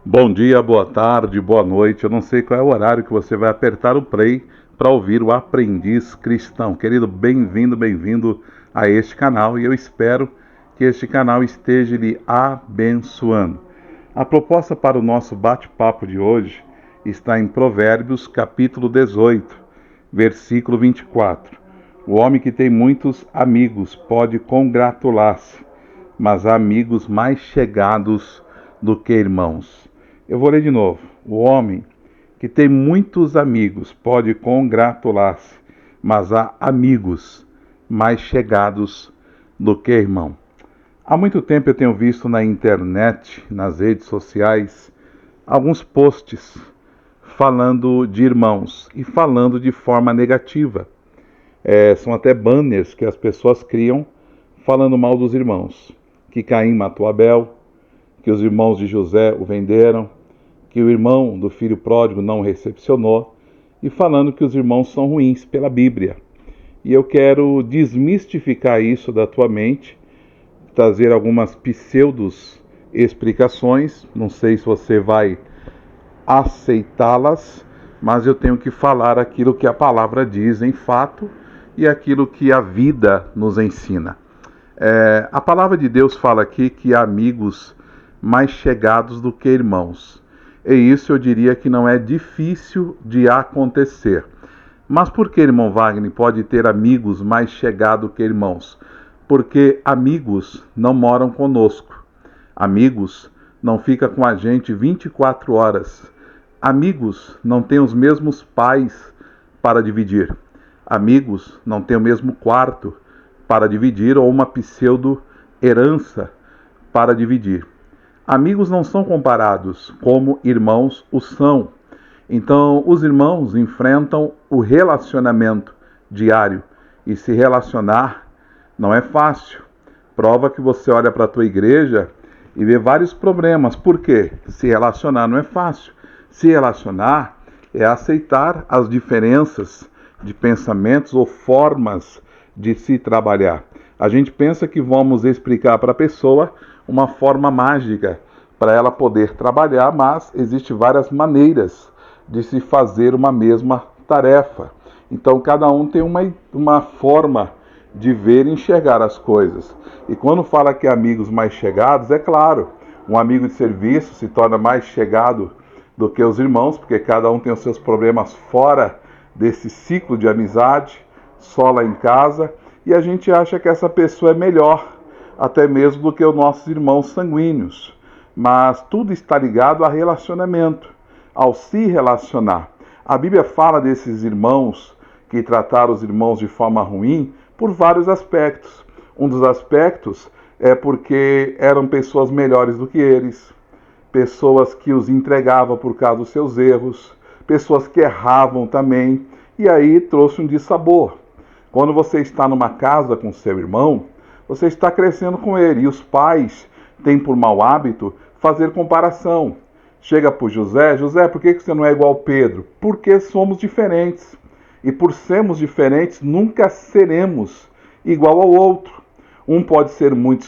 Bom dia, boa tarde, boa noite. Eu não sei qual é o horário que você vai apertar o play para ouvir o Aprendiz Cristão. Querido, bem-vindo a este canal e eu espero que este canal esteja lhe abençoando. A proposta para o nosso bate-papo de hoje está em Provérbios, capítulo 18, versículo 24. O homem que tem muitos amigos pode congratular-se, mas há amigos mais chegados do que irmãos. Eu vou ler de novo. O homem que tem muitos amigos pode congratular-se, mas há amigos mais chegados do que irmão. Há muito tempo eu tenho visto na internet, nas redes sociais, alguns posts falando de irmãos e falando de forma negativa. São até banners que as pessoas criam falando mal dos irmãos. Que Caim matou Abel, que os irmãos de José o venderam, que o irmão do filho pródigo não o recepcionou, e falando que os irmãos são ruins pela Bíblia. E eu quero desmistificar isso da tua mente, trazer algumas pseudos explicações, não sei se você vai aceitá-las, mas eu tenho que falar aquilo que a palavra diz em fato e aquilo que a vida nos ensina. A palavra de Deus fala aqui que há amigos mais chegados do que irmãos. E isso eu diria que não é difícil de acontecer. Mas por que, irmão Wagner, pode ter amigos mais chegados que irmãos? Porque amigos não moram conosco. Amigos não ficam com a gente 24 horas. Amigos não têm os mesmos pais para dividir. Amigos não têm o mesmo quarto para dividir ou uma pseudo-herança para dividir. Amigos não são comparados como irmãos o são. Então, os irmãos enfrentam o relacionamento diário. E se relacionar não é fácil. Prova que você olha para a tua igreja e vê vários problemas. Por quê? Se relacionar não é fácil. Se relacionar é aceitar as diferenças de pensamentos ou formas de se trabalhar. A gente pensa que vamos explicar para a pessoa uma forma mágica para ela poder trabalhar, mas existem várias maneiras de se fazer uma mesma tarefa. Então, cada um tem uma forma de ver e enxergar as coisas. E quando fala que amigos mais chegados, é claro, um amigo de serviço se torna mais chegado do que os irmãos, porque cada um tem os seus problemas fora desse ciclo de amizade, só lá em casa, e a gente acha que essa pessoa é melhor, até mesmo do que os nossos irmãos sanguíneos. Mas tudo está ligado a relacionamento, ao se relacionar. A Bíblia fala desses irmãos que trataram os irmãos de forma ruim por vários aspectos. Um dos aspectos é porque eram pessoas melhores do que eles, pessoas que os entregavam por causa dos seus erros, pessoas que erravam também, e aí trouxe um dissabor. Quando você está numa casa com seu irmão, você está crescendo com ele, e os pais têm por mau hábito fazer comparação. Chega para o José, por que você não é igual ao Pedro? Porque somos diferentes. E por sermos diferentes, nunca seremos igual ao outro. Um pode ser muito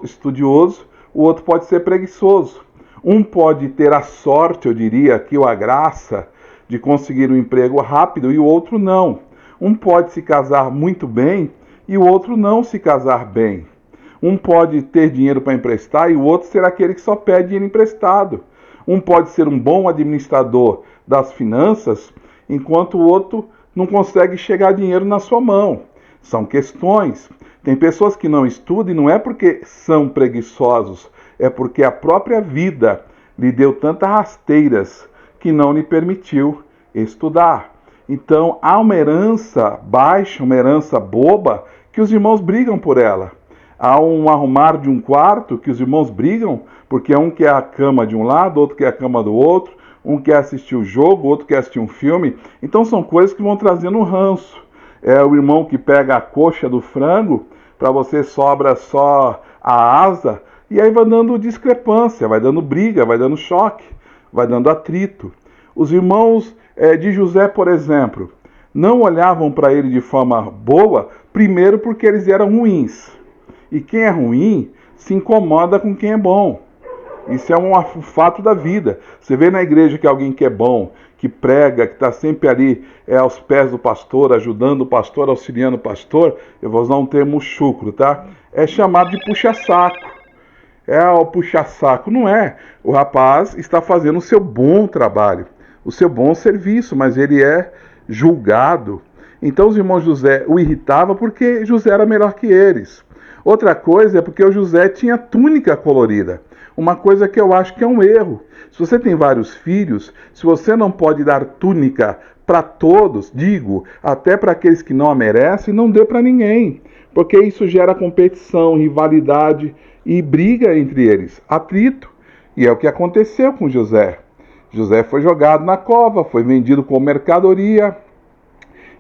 estudioso, o outro pode ser preguiçoso. Um pode ter a sorte, eu diria aqui, ou a graça de conseguir um emprego rápido e o outro não. Um pode se casar muito bem e o outro não se casar bem. Um pode ter dinheiro para emprestar e o outro ser aquele que só pede dinheiro emprestado. Um pode ser um bom administrador das finanças, enquanto o outro não consegue chegar dinheiro na sua mão. São questões. Tem pessoas que não estudam e não é porque são preguiçosos, é porque a própria vida lhe deu tantas rasteiras que não lhe permitiu estudar. Então há uma herança baixa, uma herança boba, que os irmãos brigam por ela. Há um arrumar de um quarto que os irmãos brigam, porque um quer a cama de um lado, outro quer a cama do outro, um quer assistir o jogo, outro quer assistir um filme. Então são coisas que vão trazendo um ranço. É o irmão que pega a coxa do frango, para você sobra só a asa, e aí vai dando discrepância, vai dando briga, vai dando choque, vai dando atrito. Os irmãos de José, por exemplo, não olhavam para ele de forma boa, primeiro porque eles eram ruins. E quem é ruim se incomoda com quem é bom. Isso é um fato da vida. Você vê na igreja que alguém que é bom, que prega, que está sempre ali aos pés do pastor, ajudando o pastor, auxiliando o pastor, eu vou usar um termo chucro, tá? É chamado de puxa-saco. É o puxa-saco, não é. O rapaz está fazendo o seu bom trabalho, o seu bom serviço, mas ele é julgado. Então os irmãos José o irritava porque José era melhor que eles. Outra coisa é porque o José tinha túnica colorida. Uma coisa que eu acho que é um erro. Se você tem vários filhos, se você não pode dar túnica para todos, digo, até para aqueles que não a merecem, não dê para ninguém. Porque isso gera competição, rivalidade e briga entre eles, atrito. E é o que aconteceu com José. José foi jogado na cova, foi vendido como mercadoria,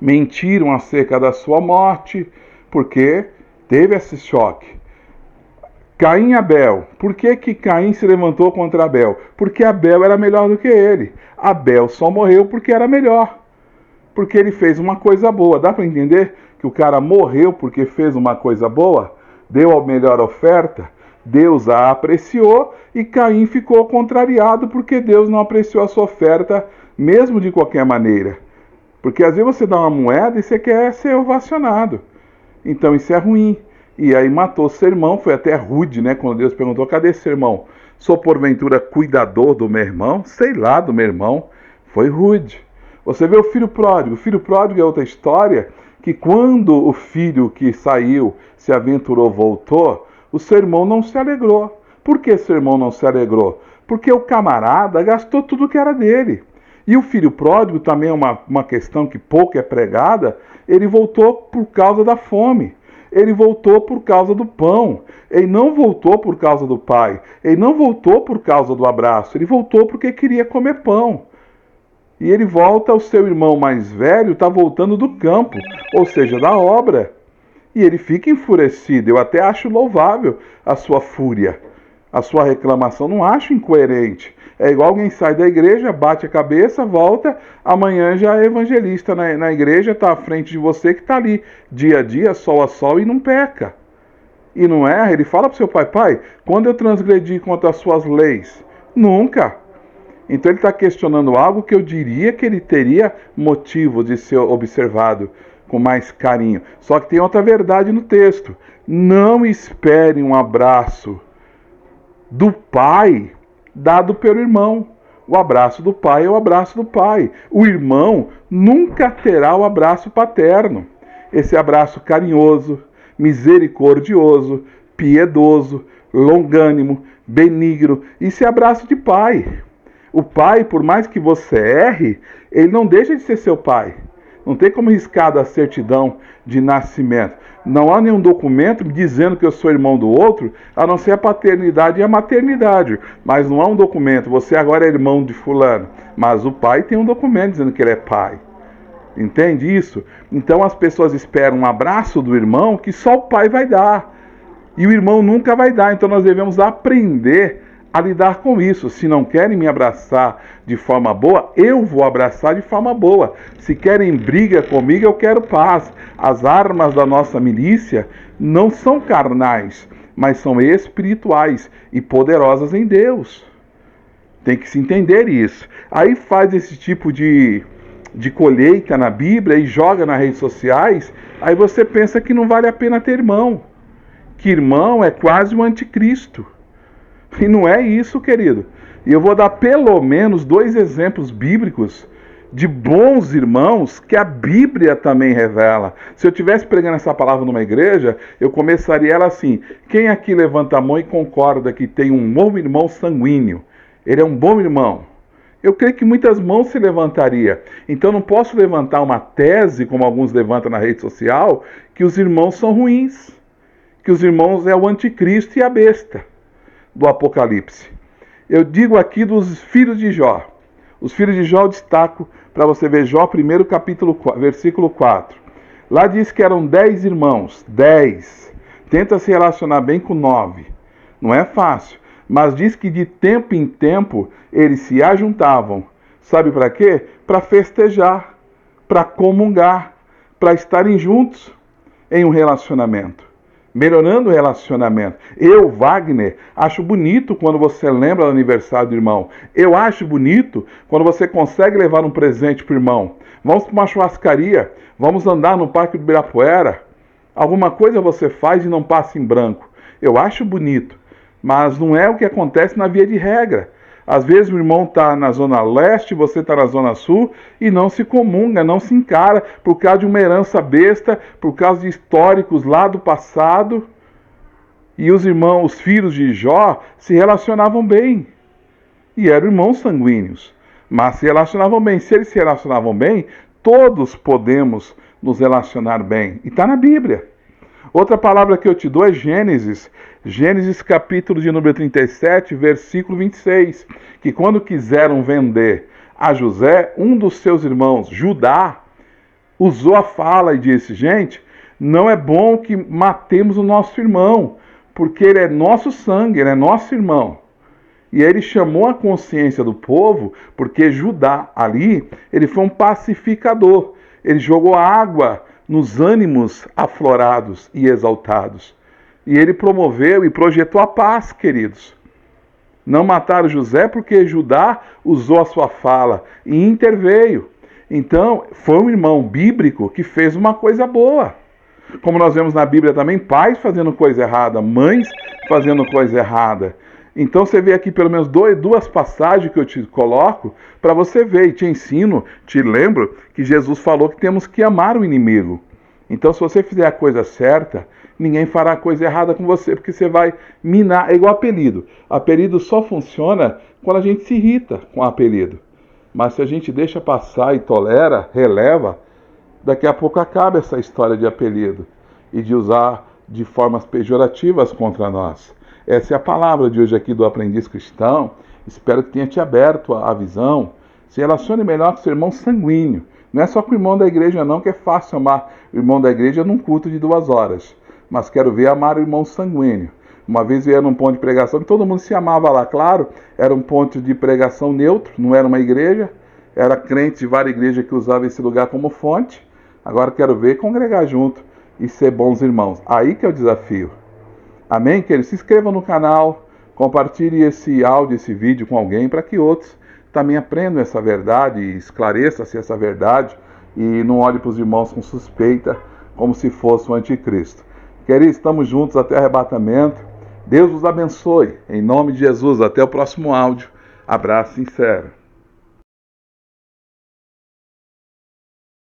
mentiram acerca da sua morte, porque teve esse choque. Caim e Abel. Por que Caim se levantou contra Abel? Porque Abel era melhor do que ele. Abel só morreu porque era melhor. Porque ele fez uma coisa boa. Dá para entender que o cara morreu porque fez uma coisa boa? Deu a melhor oferta? Deus a apreciou e Caim ficou contrariado porque Deus não apreciou a sua oferta, mesmo de qualquer maneira. Porque às vezes você dá uma moeda e você quer ser ovacionado. Então isso é ruim. E aí matou seu irmão, foi até rude, né? Quando Deus perguntou, cadê seu irmão? Sou porventura cuidador do meu irmão? Sei lá do meu irmão. Foi rude. Você vê o filho pródigo. O filho pródigo é outra história, que quando o filho que saiu, se aventurou, voltou, o seu irmão não se alegrou. Por que seu irmão não se alegrou? Porque o camarada gastou tudo que era dele. E o filho pródigo também é uma questão que pouco é pregada, ele voltou por causa da fome. Ele voltou por causa do pão. Ele não voltou por causa do pai. Ele não voltou por causa do abraço. Ele voltou porque queria comer pão. E ele volta, o seu irmão mais velho está voltando do campo, ou seja, da obra. E ele fica enfurecido. Eu até acho louvável a sua fúria. A sua reclamação, não acho incoerente. É igual alguém sai da igreja, bate a cabeça, volta, amanhã já é evangelista na igreja, está à frente de você que está ali, dia a dia, sol a sol, e não peca. E não erra, ele fala para o seu pai, pai, quando eu transgredi contra as suas leis? Nunca. Então ele está questionando algo que eu diria que ele teria motivo de ser observado com mais carinho. Só que tem outra verdade no texto. Não espere um abraço do pai dado pelo irmão. O abraço do pai é o abraço do pai. O irmão nunca terá o abraço paterno. Esse abraço carinhoso, misericordioso, piedoso, longânimo, benigno. Isso é abraço de pai. O pai, por mais que você erre, ele não deixa de ser seu pai. Não tem como riscar da certidão de nascimento. Não há nenhum documento dizendo que eu sou irmão do outro, a não ser a paternidade e a maternidade. Mas não há um documento, você agora é irmão de fulano. Mas o pai tem um documento dizendo que ele é pai. Entende isso? Então as pessoas esperam um abraço do irmão que só o pai vai dar. E o irmão nunca vai dar. Então nós devemos aprender a lidar com isso. Se não querem me abraçar de forma boa, eu vou abraçar de forma boa. Se querem briga comigo, eu quero paz. As armas da nossa milícia não são carnais, mas são espirituais e poderosas em Deus. Tem que se entender isso. Aí faz esse tipo de colheita na Bíblia e joga nas redes sociais, aí você pensa que não vale a pena ter irmão. Que irmão é quase o anticristo. E não é isso, querido. E eu vou dar pelo menos 2 exemplos bíblicos de bons irmãos que a Bíblia também revela. Se eu estivesse pregando essa palavra numa igreja, eu começaria ela assim: quem aqui levanta a mão e concorda que tem um bom irmão sanguíneo? Ele é um bom irmão. Eu creio que muitas mãos se levantaria. Então não posso levantar uma tese, como alguns levantam na rede social, que os irmãos são ruins. Que os irmãos é o anticristo e a besta do Apocalipse. Eu digo aqui dos filhos de Jó. Os filhos de Jó eu destaco para você ver Jó 1 capítulo, versículo 4. Lá diz que eram 10 irmãos. 10. Tenta se relacionar bem com 9. Não é fácil. Mas diz que de tempo em tempo eles se ajuntavam. Sabe para quê? Para festejar, para comungar, para estarem juntos em um relacionamento. melhorando o relacionamento. Eu, Wagner, acho bonito quando você lembra do aniversário do irmão. Eu acho bonito quando você consegue levar um presente para o irmão. Vamos para uma churrascaria, vamos andar no Parque do Ibirapuera. Alguma coisa você faz e não passa em branco. Eu acho bonito, mas não é o que acontece na via de regra. Às vezes o irmão está na zona leste, você está na zona sul, e não se comunga, não se encara, por causa de uma herança besta, por causa de históricos lá do passado. E os irmãos, os filhos de Jó, se relacionavam bem. E eram irmãos sanguíneos, mas se relacionavam bem. Se eles se relacionavam bem, todos podemos nos relacionar bem. E está na Bíblia. Outra palavra que eu te dou é Gênesis. Gênesis capítulo de número 37, versículo 26. Que quando quiseram vender a José, um dos seus irmãos, Judá, usou a fala e disse: gente, não é bom que matemos o nosso irmão, porque ele é nosso sangue, ele é nosso irmão. E ele chamou a consciência do povo, porque Judá ali, ele foi um pacificador. Ele jogou água nos ânimos aflorados e exaltados. E ele promoveu e projetou a paz, queridos. Não mataram José porque Judá usou a sua fala e interveio. Então, foi um irmão bíblico que fez uma coisa boa. Como nós vemos na Bíblia também, pais fazendo coisa errada, mães fazendo coisa errada. Então você vê aqui pelo menos duas passagens que eu te coloco para você ver e te ensino, te lembro que Jesus falou que temos que amar o inimigo. Então se você fizer a coisa certa, ninguém fará a coisa errada com você, porque você vai minar, é igual apelido. Apelido só funciona quando a gente se irrita com o apelido. Mas se a gente deixa passar e tolera, releva, daqui a pouco acaba essa história de apelido e de usar de formas pejorativas contra nós. Essa é a palavra de hoje aqui do Aprendiz Cristão. Espero que tenha te aberto a visão. Se relacione melhor com seu irmão sanguíneo. Não é só com o irmão da igreja não, que é fácil amar o irmão da igreja num culto de 2 horas. Mas quero ver amar o irmão sanguíneo. Uma vez eu ia num ponto de pregação que todo mundo se amava lá, claro. Era um ponto de pregação neutro, não era uma igreja. Era crente de várias igrejas que usavam esse lugar como fonte. Agora quero ver congregar junto e ser bons irmãos. Aí que é o desafio. Amém, queridos? Se inscreva no canal, compartilhe esse áudio, esse vídeo com alguém para que outros também aprendam essa verdade e esclareça-se essa verdade e não olhe para os irmãos com suspeita como se fosse o anticristo. Queridos, estamos juntos até o arrebatamento. Deus os abençoe. Em nome de Jesus, até o próximo áudio. Abraço sincero.